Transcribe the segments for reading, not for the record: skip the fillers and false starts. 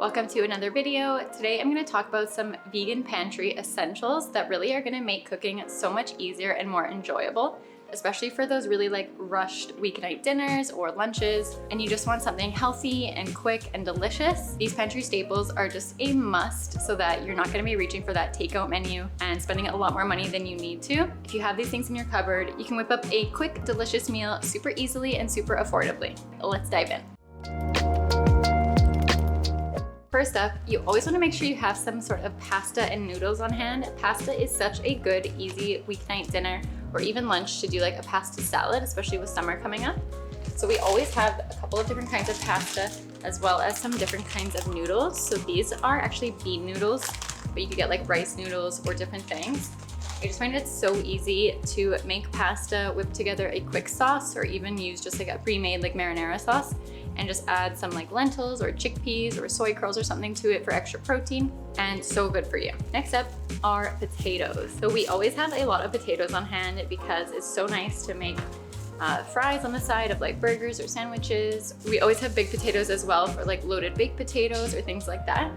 Welcome to another video. Today I'm going to talk about some vegan pantry essentials that really are going to make cooking so much easier and more enjoyable, especially for those really rushed weeknight dinners or lunches and you just want something healthy and quick and delicious. These pantry staples are just a must so that you're not going to be reaching for that takeout menu and spending a lot more money than you need to. If you have these things in your cupboard, you can whip up a quick, delicious meal super easily and super affordably. Let's dive in. First up, you always want to make sure you have some sort of pasta and noodles on hand. Pasta is such a good, easy weeknight dinner or even lunch to do like a pasta salad, especially with summer coming up. So we always have a couple of different kinds of pasta as well as some different kinds of noodles. So these are actually bean noodles, but you could get like rice noodles or different things. I just find it so easy to make pasta, whip together a quick sauce, or even use just like a pre-made like marinara sauce and just add some like lentils or chickpeas or soy curls or something to it for extra protein, and so good for you. Next up are potatoes. So we always have a lot of potatoes on hand because it's so nice to make fries on the side of like burgers or sandwiches. We always have big potatoes as well for like loaded baked potatoes or things like that.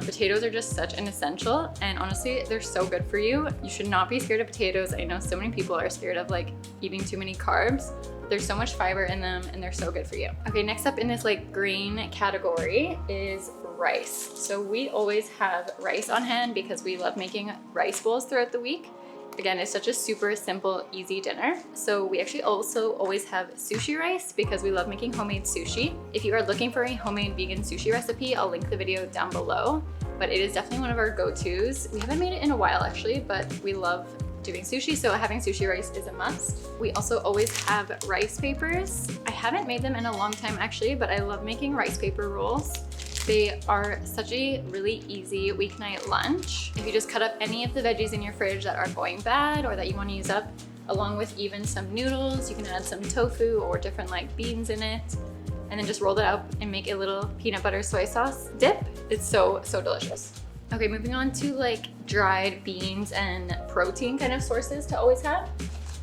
Potatoes are just such an essential, and honestly, they're so good for you. You should not be scared of potatoes. I know so many people are scared of like eating too many carbs. There's so much fiber in them and they're so good for you. Okay, next up in this like grain category is rice. So we always have rice on hand because we love making rice bowls throughout the week. Again, it's such a super simple, easy dinner. So we actually also always have sushi rice because we love making homemade sushi. If you are looking for a homemade vegan sushi recipe, I'll link the video down below, but it is definitely one of our go-tos. We haven't made it in a while actually, but we love doing sushi, so having sushi rice is a must. We also always have rice papers. I haven't made them in a long time actually, but I love making rice paper rolls. They are such a really easy weeknight lunch. If you just cut up any of the veggies in your fridge that are going bad or that you want to use up, along with even some noodles, you can add some tofu or different like beans in it, and then just roll it up and make a little peanut butter soy sauce dip. It's so delicious. Okay, moving on to like dried beans and protein kind of sources to always have.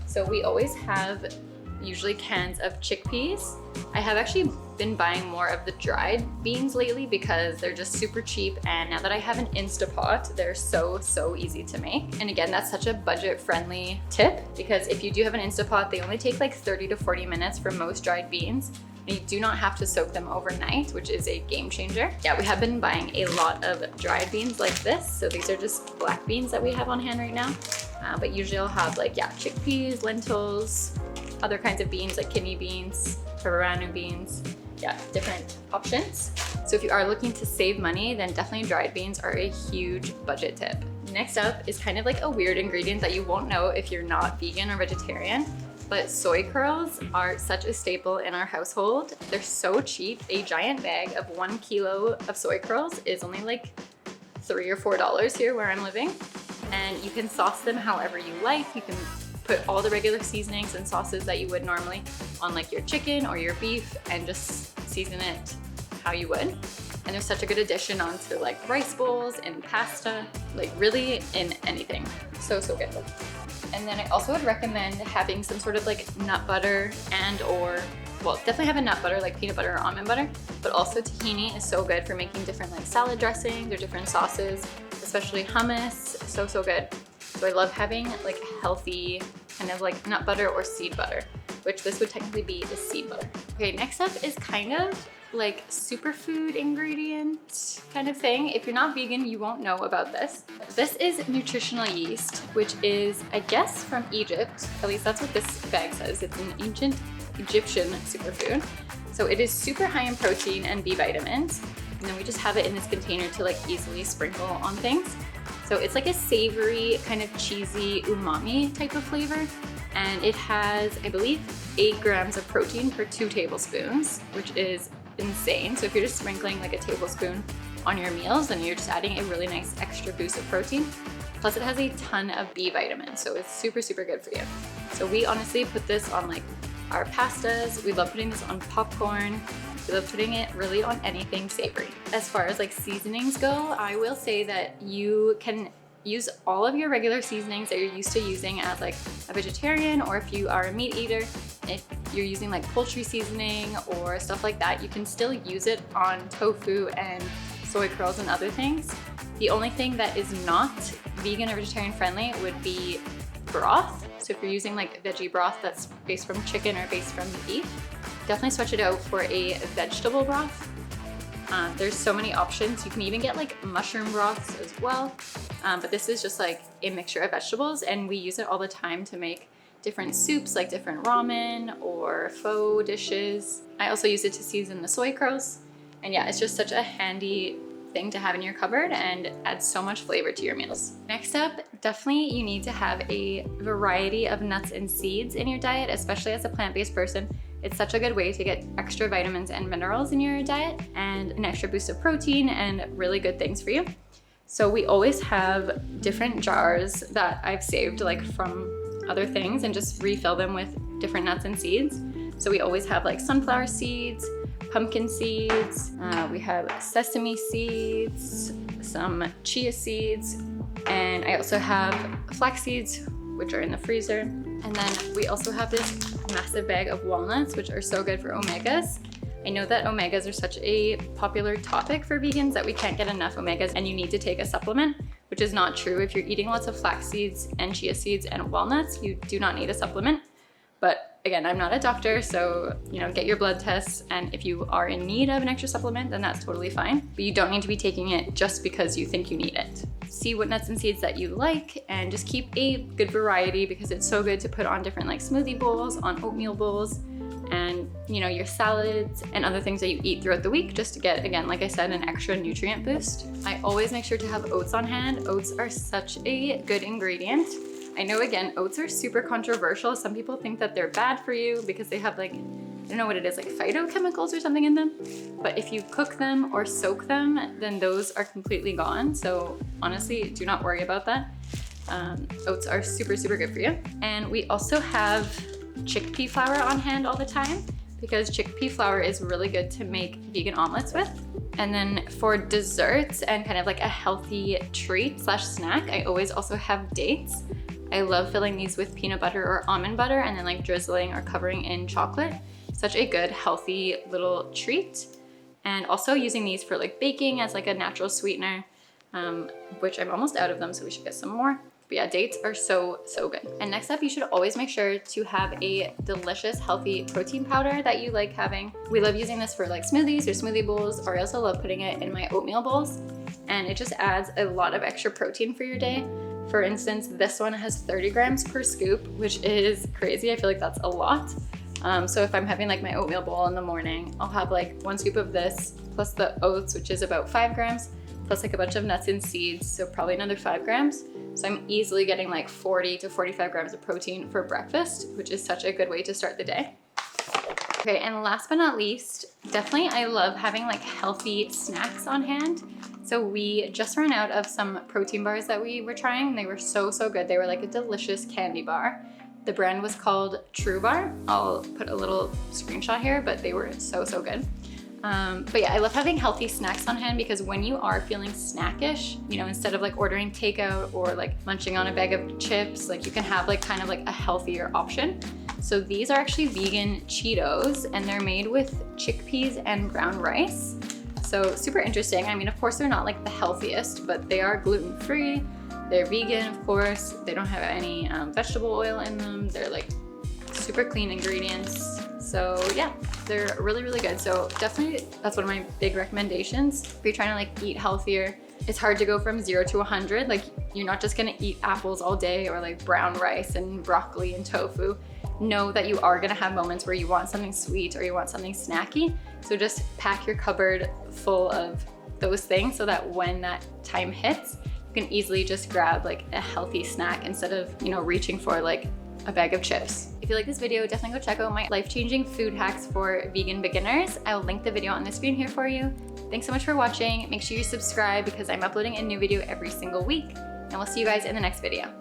So we always have usually cans of chickpeas. I have actually been buying more of the dried beans lately because they're just super cheap, and now that I have an Instapot, they're so easy to make. And again, that's such a budget friendly tip because if you do have an Instapot, they only take like 30 to 40 minutes for most dried beans. You do not have to soak them overnight, which is a game changer. Yeah, we have been buying a lot of dried beans like this. So these are just black beans that we have on hand right now. But usually I'll have like, chickpeas, lentils, other kinds of beans like kidney beans, peperano beans, different options. So if you are looking to save money, then definitely dried beans are a huge budget tip. Next up is kind of like a weird ingredient that you won't know if you're not vegan or vegetarian. But soy curls are such a staple in our household. They're so cheap. A giant bag of 1 kilo of soy curls is only like $3 or $4 here where I'm living. And you can sauce them however you like. You can put all the regular seasonings and sauces that you would normally on like your chicken or your beef and just season it how you would. And they're such a good addition onto like rice bowls and pasta, like really in anything. So good. And then I also would recommend having some sort of like nut butter definitely have a nut butter like peanut butter or almond butter, but also tahini is so good for making different like salad dressings or different sauces, especially hummus, so good. So I love having like a healthy kind of like nut butter or seed butter, which this would technically be the seed butter. Okay, next up is kind of like superfood ingredient kind of thing. If you're not vegan, you won't know about this. This is nutritional yeast, which is, I guess, from Egypt. At least that's what this bag says. It's an ancient Egyptian superfood. So it is super high in protein and B vitamins. And then we just have it in this container to like easily sprinkle on things. So it's like a savory, kind of cheesy umami type of flavor. And it has, I believe, 8 grams of protein per 2 tablespoons, which is insane. So if you're just sprinkling like a tablespoon on your meals, then you're just adding a really nice extra boost of protein. Plus it has a ton of B vitamins, so it's super good for you. So we honestly put this on like our pastas. We love putting this on popcorn. We love putting it really on anything savory. As far as like seasonings go, I will say that you can use all of your regular seasonings that you're used to using as like a vegetarian, or if you are a meat eater, if you're using like poultry seasoning or stuff like that, you can still use it on tofu and soy curls and other things. The only thing that is not vegan or vegetarian friendly would be broth. So if you're using like veggie broth that's based from chicken or based from beef, definitely switch it out for a vegetable broth. There's so many options. You can even get like mushroom broths as well. But this is just like a mixture of vegetables, and we use it all the time to make different soups, like different ramen or pho dishes. I also use it to season the soy curls. And yeah, it's just such a handy thing to have in your cupboard and adds so much flavor to your meals. Next up, definitely you need to have a variety of nuts and seeds in your diet, especially as a plant-based person. It's such a good way to get extra vitamins and minerals in your diet and an extra boost of protein and really good things for you. So we always have different jars that I've saved like from other things and just refill them with different nuts and seeds. So we always have like sunflower seeds, pumpkin seeds, we have sesame seeds, some chia seeds, and I also have flax seeds, which are in the freezer. And then we also have this massive bag of walnuts, which are so good for omegas. I know that omegas are such a popular topic for vegans that we can't get enough omegas and you need to take a supplement, which is not true. If you're eating lots of flax seeds and chia seeds and walnuts, you do not need a supplement. But again, I'm not a doctor, so get your blood tests, and if you are in need of an extra supplement, then that's totally fine. But you don't need to be taking it just because you think you need it. See what nuts and seeds that you like, and just keep a good variety because it's so good to put on different like smoothie bowls, on oatmeal bowls, and your salads and other things that you eat throughout the week, just to get, again, like I said, an extra nutrient boost. I always make sure to have oats on hand. Oats are such a good ingredient. I know, again, oats are super controversial. Some people think that they're bad for you because they have like, I don't know what it is, like phytochemicals or something in them. But if you cook them or soak them, then those are completely gone. So honestly, do not worry about that. Oats are super, super good for you. And we also have chickpea flour on hand all the time because chickpea flour is really good to make vegan omelets with. And then for desserts and kind of like a healthy treat / snack, I always also have dates. I love filling these with peanut butter or almond butter and then like drizzling or covering in chocolate. Such a good, healthy little treat. And also using these for like baking as like a natural sweetener, which I'm almost out of them, so we should get some more. But yeah, dates are so, so good. And next up, you should always make sure to have a delicious, healthy protein powder that you like having. We love using this for like smoothies or smoothie bowls, or I also love putting it in my oatmeal bowls. And it just adds a lot of extra protein for your day. For instance, this one has 30 grams per scoop, which is crazy. I feel like that's a lot. So if I'm having like my oatmeal bowl in the morning, I'll have like 1 scoop of this plus the oats, which is about 5 grams, plus like a bunch of nuts and seeds, so probably another 5 grams. So I'm easily getting like 40 to 45 grams of protein for breakfast, which is such a good way to start the day. Okay, and last but not least, definitely I love having like healthy snacks on hand. So we just ran out of some protein bars that we were trying. They were so, so good. They were like a delicious candy bar. The brand was called True Bar. I'll put a little screenshot here, but they were so, so good. But yeah, I love having healthy snacks on hand because when you are feeling snackish, instead of like ordering takeout or like munching on a bag of chips, like you can have like kind of like a healthier option. So these are actually vegan Cheetos and they're made with chickpeas and brown rice. So super interesting. I mean, of course they're not like the healthiest, but they are gluten-free. They're vegan, of course. They don't have any vegetable oil in them. They're like super clean ingredients. So yeah, they're really, really good. So definitely that's one of my big recommendations. If you're trying to like eat healthier, it's hard to go from 0 to 100. Like you're not just gonna eat apples all day or like brown rice and broccoli and tofu. Know that you are gonna have moments where you want something sweet or you want something snacky. So just pack your cupboard full of those things so that when that time hits, you can easily just grab like a healthy snack instead of, reaching for like a bag of chips. If you like this video, definitely go check out my life-changing food hacks for vegan beginners. I'll link the video on the screen here for you. Thanks so much for watching. Make sure you subscribe because I'm uploading a new video every single week. And we'll see you guys in the next video.